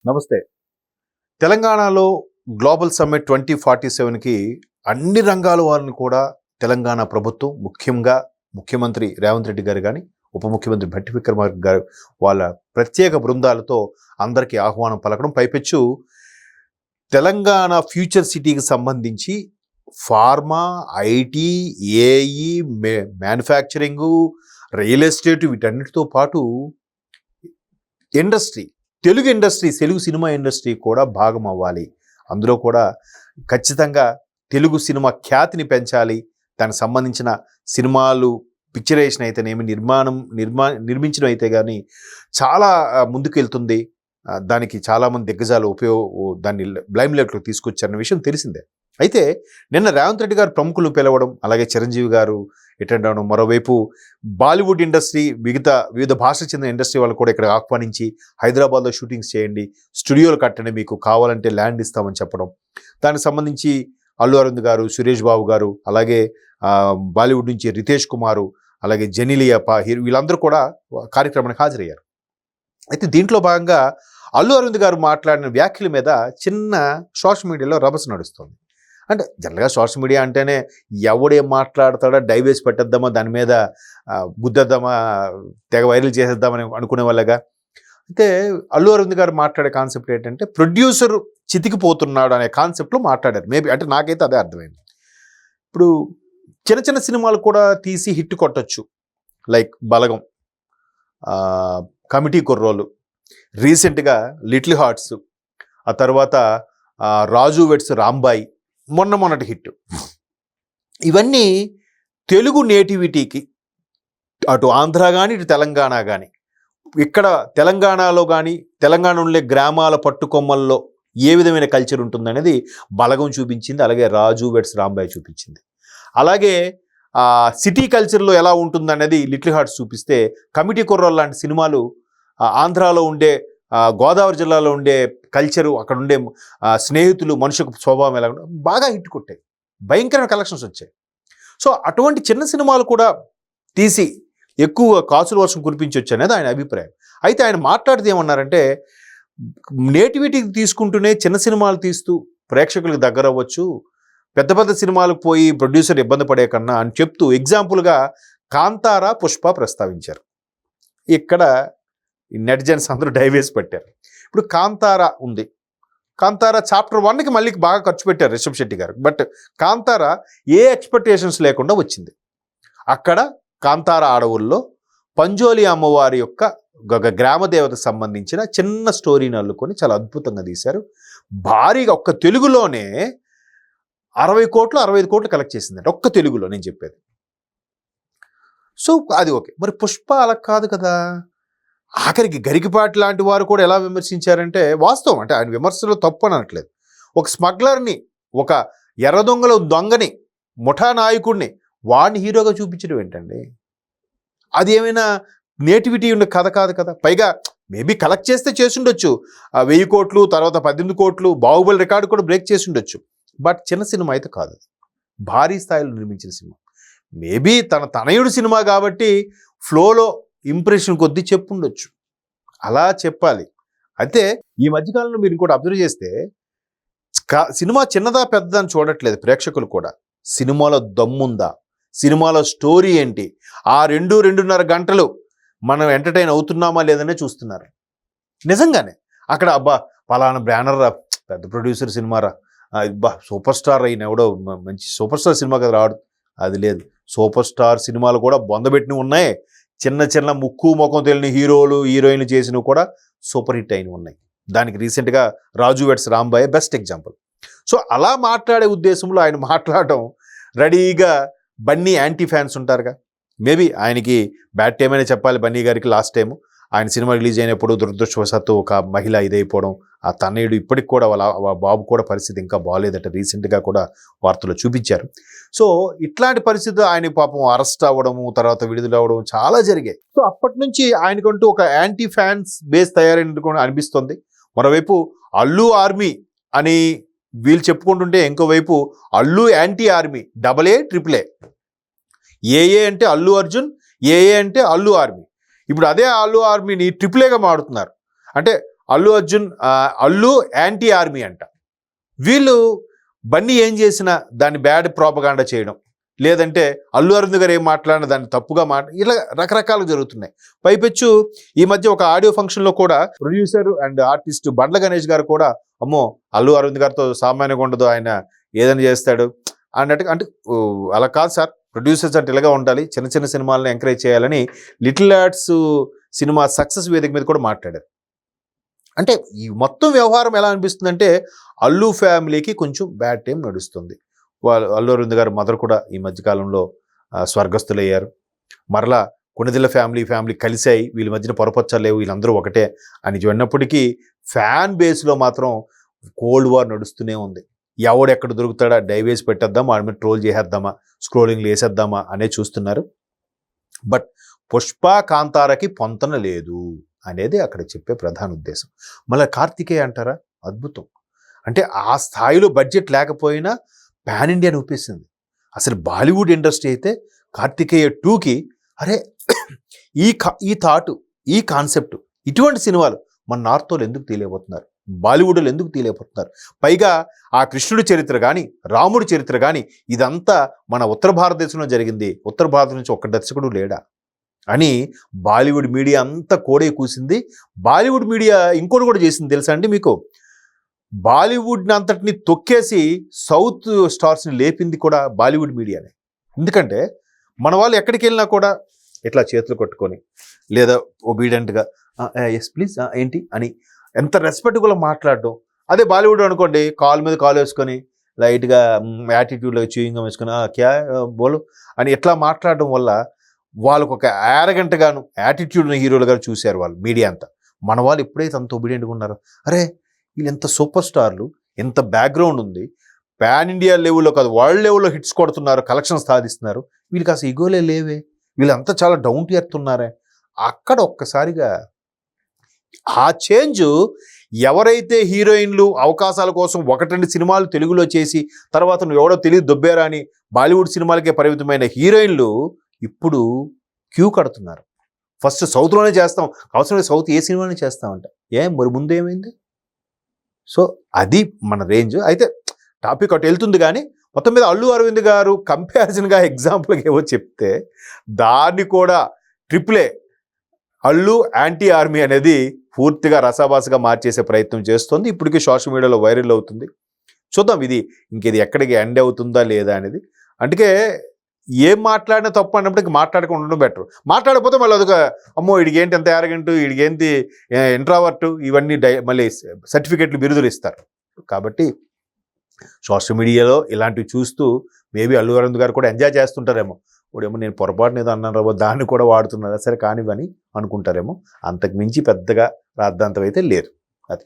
నమస్తే. తెలంగాణలో global summit 2047కి అన్ని రంగాల వారిని కూడా తెలంగాణ ప్రభుత్వం, ముఖ్యంగా ముఖ్యమంత్రి రేవంత్ రెడ్డి గారు కానీ, ఉప ముఖ్యమంత్రి భట్టి విక్రమార్క గారు వాళ్ళ ప్రత్యేక బృందాలతో అందరికీ ఆహ్వానం పలకడం. పైపెచ్చు తెలంగాణ ఫ్యూచర్ సిటీకి సంబంధించి pharma, IT, AE, manufacturing, real estate వీటన్నిటితో పాటు ఇండస్ట్రీ, తెలుగు సినిమా ఇండస్ట్రీ కూడా భాగం అవ్వాలి. అందులో కూడా ఖచ్చితంగా తెలుగు సినిమా ఖ్యాతిని పెంచాలి. దానికి సంబంధించిన సినిమాలు పిక్చరేషన్ అయితేనేమి, నిర్మించడం అయితే కానీ చాలా ముందుకు వెళ్తుంది. దానికి చాలామంది దిగ్గజాలు దాన్ని బ్లైమ్ లైట్లోకి తీసుకొచ్చారన్న విషయం తెలిసిందే. అయితే నిన్న రేవంత్ రెడ్డి గారు ప్రముఖులు పిలవడం, అలాగే చిరంజీవి గారు అటెండ్ అవ్వడం, మరోవైపు బాలీవుడ్ ఇండస్ట్రీ, వివిధ భాషకు చెందిన ఇండస్ట్రీ వాళ్ళు కూడా ఇక్కడ ఆహ్వానించి హైదరాబాద్లో షూటింగ్స్ చేయండి, స్టూడియోలు కట్టండి, మీకు కావాలంటే ల్యాండ్ ఇస్తామని చెప్పడం. దానికి సంబంధించి అల్లు అరవింద్ గారు, సురేష్ బాబు గారు, అలాగే బాలీవుడ్ నుంచి రితేష్ కుమారు, అలాగే జెనిలియా వీళ్ళందరూ కూడా కార్యక్రమానికి హాజరయ్యారు. అయితే దీంట్లో భాగంగా అల్లు అరవింద్ గారు మాట్లాడిన వ్యాఖ్యల మీద చిన్న సోషల్ మీడియాలో రభస నడుస్తుంది. అంటే జనరల్గా సోషల్ మీడియా అంటేనే ఎవడేం మాట్లాడతాడో డైవేస్ పెట్టేద్దామా, దాని మీద గుద్దేద్దామా, తెగ వైరల్ చేసేద్దామని అనుకునే వాళ్ళగా. అయితే అల్లు అరవింద్ గారు మాట్లాడే కాన్సెప్ట్ ఏంటంటే ప్రొడ్యూసర్ చితికిపోతున్నాడు అనే కాన్సెప్ట్లో మాట్లాడారు. మేబీ అంటే నాకైతే అదే అర్థమైంది. ఇప్పుడు చిన్న చిన్న సినిమాలు కూడా తీసి హిట్ కొట్టచ్చు. లైక్ బలగం, కమిటీ కుర్రోలు, రీసెంట్గా లిటిల్ హార్ట్స్, ఆ తర్వాత రాజు వెడ్స్ రాంబాయి, మొన్నటి హిట్. ఇవన్నీ తెలుగు నేటివిటీకి అటు ఆంధ్ర కానీ ఇటు తెలంగాణ కానీ, ఇక్కడ తెలంగాణలో కానీ తెలంగాణ ఉండే గ్రామాల పట్టుకొమ్మల్లో ఏ విధమైన కల్చర్ ఉంటుందనేది బలగం చూపించింది, అలాగే రాజు వెడ్స్ రాంబాయి చూపించింది. అలాగే సిటీ కల్చర్లో ఎలా ఉంటుందనేది లిటిల్ హార్ట్స్ చూపిస్తే, కమిటీ కుర్రోలు లాంటి సినిమాలు ఆంధ్రాలో ఉండే, గోదావరి జిల్లాలో ఉండే కల్చరు, అక్కడ ఉండే స్నేహితులు, మనుషులకు స్వభావం ఎలా ఉంటే బాగా హిట్ కొట్టాయి, భయంకరమైన కలెక్షన్స్ వచ్చాయి. సో అటువంటి చిన్న సినిమాలు కూడా తీసి ఎక్కువ కాసుల వర్షం కురిపించవచ్చు అనేది ఆయన అభిప్రాయం. అయితే ఆయన మాట్లాడితే ఏమన్నారంటే, నేటివిటీకి తీసుకుంటూనే చిన్న సినిమాలు తీస్తూ ప్రేక్షకులకు దగ్గర అవ్వచ్చు, పెద్ద పెద్ద సినిమాలకు పోయి ప్రొడ్యూసర్ ఇబ్బంది పడే కన్నా అని చెప్తూ ఎగ్జాంపుల్గా కాంతారా, పుష్ప ప్రస్తావించారు. ఇక్కడ నెటిజన్స్ అందరూ డైవేస్ పెట్టారు. ఇప్పుడు కాంతారా ఉంది, కాంతారా చాప్టర్ 1కి మళ్ళీ బాగా ఖర్చు పెట్టారు రిషబ్ శెట్టి గారు. బట్ కాంతారా ఏ ఎక్స్పెక్టేషన్స్ లేకుండా వచ్చింది. అక్కడ కాంతారా అడవుల్లో పంజోలి అమ్మవారి యొక్క గ్రామ దేవతకు సంబంధించిన చిన్న స్టోరీని అల్లుకొని చాలా అద్భుతంగా తీశారు. భారీగా ఒక్క తెలుగులోనే 60 కోట్లు 65 కోట్లు కలెక్ట్ చేసిందంటే ఒక్క తెలుగులో, నేను చెప్పేది. సో అది ఓకే. మరి పుష్ప అలా కాదు కదా. ఆఖరికి గరికిపాటి లాంటి వారు కూడా ఎలా విమర్శించారంటే, వాస్తవం అంటే ఆయన విమర్శలో తప్పు అని అనట్లేదు. ఒక స్మగ్లర్ని, ఒక ఎర్ర దొంగని, ముఠా నాయకుడిని వాడిని హీరోగా చూపించడం ఏంటండి? అది ఏమైనా నేటివిటీ ఉన్న కథ కాదు కదా. పైగా మేబీ కలెక్ట్ చేస్తే చేసుండొచ్చు 1000 కోట్లు, తర్వాత 18 కోట్లు, బాహుబలి రికార్డు కూడా బ్రేక్ చేసి ఉండొచ్చు. బట్ చిన్న సినిమా అయితే కాదు, భారీ స్థాయిలో నిర్మించిన సినిమా. మేబీ తన తనయుడు సినిమా కాబట్టి ఫ్లోలో ఇంప్రెషన్ కొద్దీ చెప్పుండొచ్చు, అలా చెప్పాలి. అయితే ఈ మధ్యకాలంలో మీరు ఇంకోటి అబ్జర్వ్ చేస్తే, సినిమా చిన్నదా పెద్దదా అని చూడట్లేదు ప్రేక్షకులు కూడా. సినిమాలో దమ్ముందా, సినిమాలో స్టోరీ ఏంటి, ఆ 2-2.5 గంటలు మనం ఎంటర్టైన్ అవుతున్నామా లేదనే చూస్తున్నారు. నిజంగానే అక్కడ అబ్బా పలానా బ్యానర్ రా, పెద్ద ప్రొడ్యూసర్ సినిమా రా, అబ్బా సూపర్ స్టార్ అయిన ఎవడో మంచి సూపర్ స్టార్ సినిమా కదా రాడు, అది లేదు. సూపర్ స్టార్ సినిమాలు కూడా బొందబెట్టినవి ఉన్నాయి, చిన్న చిన్న ముక్కు ముఖం తెలియని హీరోలు హీరోయిన్లు చేసినవి కూడా సూపర్ హిట్ అయినవి ఉన్నాయి. దానికి రీసెంట్గా Raju weds Rambai best example. So అలా మాట్లాడే ఉద్దేశంలో ఆయన మాట్లాడటం రెడీగా, బన్నీ యాంటీ ఫ్యాన్స్ ఉంటారుగా, మేబీ ఆయనకి బ్యాడ్ టైం అయినా చెప్పాలి. బన్నీ గారికి లాస్ట్ టైము ఆయన సినిమా రిలీజ్ అయినప్పుడు దురదృష్టవశాత్తు ఒక మహిళ ఇదైపోవడం, ఆ తనయుడు ఇప్పటికి కూడా వాళ్ళ బాబు కూడా పరిస్థితి ఇంకా బాగాలేదట, రీసెంట్గా కూడా వార్తలు చూపించారు. సో ఇట్లాంటి పరిస్థితి ఆయన పాపం అరెస్ట్ అవ్వడము, తర్వాత విడుదల అవ్వడం చాలా జరిగాయి. సో అప్పటి నుంచి ఆయనకంటూ ఒక యాంటీ ఫ్యాన్స్ బేస్ తయారైనట్టు కూడా అనిపిస్తుంది. మరోవైపు అల్లు ఆర్మీ అని వీళ్ళు చెప్పుకుంటుంటే, ఇంకోవైపు Allu anti army, AA, AAA. ఏఏ అంటే అల్లు అర్జున్, ఏఏ అంటే అల్లు ఆర్మీ. ఇప్పుడు అదే అల్లు ఆర్మీని AAAగా మారుతున్నారు. అంటే అల్లు అర్జున్ అల్లు యాంటీ ఆర్మీ అంట. వీళ్ళు బన్నీ ఏం చేసినా దాన్ని బ్యాడ్ ప్రోపగాండా చేయడం, లేదంటే అల్లు అరవింద్ గారు ఏం మాట్లాడినా దాన్ని తప్పుగా ఇలా రకరకాలు జరుగుతున్నాయి. పైపెచ్చు ఈ మధ్య ఒక ఆడియో ఫంక్షన్లో కూడా producer and artist Bandla Ganesh గారు కూడా అమ్మో అల్లు అరవింద్ గారితో సామాన్యంగా ఉండదు, ఆయన ఏదైనా చేస్తాడు అన్నట్టుగా. అంటే అలా కాదు సార్, ప్రొడ్యూసర్స్ అంటే ఇలాగా ఉండాలి, చిన్న చిన్న సినిమాలను ఎంకరేజ్ చేయాలని లిటిల్ ఆర్ట్స్ సినిమా సక్సెస్ వేదిక మీద కూడా మాట్లాడారు. అంటే ఈ మొత్తం వ్యవహారం ఎలా అనిపిస్తుందంటే అల్లు ఫ్యామిలీకి కొంచెం బ్యాడ్ టైం నడుస్తుంది. అల్లు అరవింద్ గారు మదర్ కూడా ఈ మధ్యకాలంలో స్వర్గస్థులయ్యారు. మరలా కొణిదెల ఫ్యామిలీ కలిసాయి, వీళ్ళ మధ్యన పొరపచ్చాలు లేవు, వీళ్ళందరూ ఒకటే అని విన్నప్పటికీ ఫ్యాన్ బేస్లో మాత్రం కోల్డ్ వార్ నడుస్తూనే ఉంది. ఎవడెక్కడ దొరుకుతాడా డైవేస్ పెట్టేద్దామా, వాడి మీద ట్రోల్ చేసేద్దామా, స్క్రోలింగ్లు వేసేద్దామా అనే చూస్తున్నారు. బట్ పుష్ప కాంతారకి పొంతన లేదు అనేది అక్కడ చెప్పే ప్రధాన ఉద్దేశం. మళ్ళీ కార్తికేయ అంటారా, అద్భుతం. అంటే ఆ స్థాయిలో బడ్జెట్ లేకపోయినా పాన్ ఇండియాని ఊపేసింది. అసలు బాలీవుడ్ ఇండస్ట్రీ అయితే కార్తికేయ 2కి అరే ఈ థాటు, ఈ కాన్సెప్ట్, ఇటువంటి సినిమాలు మన నార్త్ వాళ్ళు ఎందుకు తీయలేకపోతున్నారు, బాలీవుడ్లో ఎందుకు తీయలేకపోతున్నారు? పైగా ఆ కృష్ణుడి చరిత్ర కానీ రాముడి చరిత్ర కానీ ఇదంతా మన ఉత్తర భారతదేశంలో జరిగింది, ఉత్తర భారత నుంచి ఒక్క దర్శకుడు లేడా అని బాలీవుడ్ మీడియా అంతా కోడే కూసింది. బాలీవుడ్ మీడియా ఇంకోటి కూడా చేసింది తెలుసా అండి మీకు, బాలీవుడ్ని అంతటిని తొక్కేసి సౌత్ స్టార్స్ని లేపింది కూడా బాలీవుడ్ మీడియానే. ఎందుకంటే మన వాళ్ళు ఎక్కడికి వెళ్ళినా కూడా ఇట్లా చేతులు కొట్టుకొని లేదా ఒబీడియంట్గా ఎస్ ప్లీజ్ ఏంటి అని ఎంత రెస్పెక్ట్గా మాట్లాడడం. అదే బాలీవుడ్ అనుకోండి, కాల్ మీద కాల్ వేసుకొని లైట్గా యాటిట్యూడ్లో చూయింగ్ వేసుకొని క్యా బోలు అని ఎట్లా మాట్లాడడం వల్ల వాళ్ళకు ఒక యారగంటగాను యాటిట్యూడ్ ఉన్న హీరోలుగా చూశారు వాళ్ళు మీడియా అంతా. మన వాళ్ళు ఎప్పుడైతే అంత ఒబీడియంట్గా ఉన్నారో, అరే వీళ్ళు ఎంత సూపర్ స్టార్లు, ఎంత బ్యాక్గ్రౌండ్ ఉంది, పాన్ ఇండియా లెవెల్లో కాదు వరల్డ్ లెవెల్లో హిట్స్ కొడుతున్నారు, కలెక్షన్ సాధిస్తున్నారు, వీళ్ళకి అసలు ఈగోలే లేవే, వీళ్ళంతా చాలా డౌన్ టు ఎర్త్ ఉన్నారే. అక్కడ ఒక్కసారిగా ఆ చేంజ్, ఎవరైతే హీరోయిన్లు అవకాశాల కోసం 1-2 సినిమాలు తెలుగులో చేసి తర్వాత నువ్వు ఎవడో తెలియదు దొబ్బేరా అని బాలీవుడ్ సినిమాలకే పరిమితమైన హీరోయిన్లు ఇప్పుడు క్యూ కడుతున్నారు. ఫస్ట్ సౌత్లోనే చేస్తాం, అవసరమైన సౌత్ ఏ సినిమానే చేస్తామంట. మరి ముందు ఏమైంది? సో అది మన రేంజ్. అయితే టాపిక్ అటు వెళ్తుంది కానీ మొత్తం మీద అల్లు అరవింద్ గారు కంపారిజన్గా ఎగ్జాంపుల్కి ఏవో చెప్తే దాన్ని కూడా triple A Allu anti army అనేది పూర్తిగా రసాభాసగా మార్చేసే ప్రయత్నం చేస్తుంది. ఇప్పటికీ సోషల్ మీడియాలో వైరల్ అవుతుంది. చూద్దాం ఇది ఎక్కడికి ఎండ్ అవుతుందా లేదా అనేది. అందుకే ఏం మాట్లాడినా తప్పు అన్నప్పటికీ మాట్లాడకుండా ఉండడం బెటర్. మాట్లాడకపోతే మళ్ళీ అదొక అమ్మో వీడికి ఏంటి ఎంత యారగెంట్, వీడికి ఏంటి ఇంట్రావర్ట్, ఇవన్నీ మళ్ళీ సర్టిఫికెట్లు బిరుదులు ఇస్తారు. కాబట్టి సోషల్ మీడియాలో ఇలాంటివి చూస్తూ మేబీ అల్లు అరవింద్ గారు కూడా ఎంజాయ్ చేస్తుంటారేమో. ఇప్పుడేమో నేను పొరపాటున ఏదో అన్నాను రాబో, దాన్ని కూడా వాడుతున్నారా, సరే కానివ్వని అనుకుంటారేమో. అంతకు మించి పెద్దగా రాద్ధాంతం అయితే లేదు. అది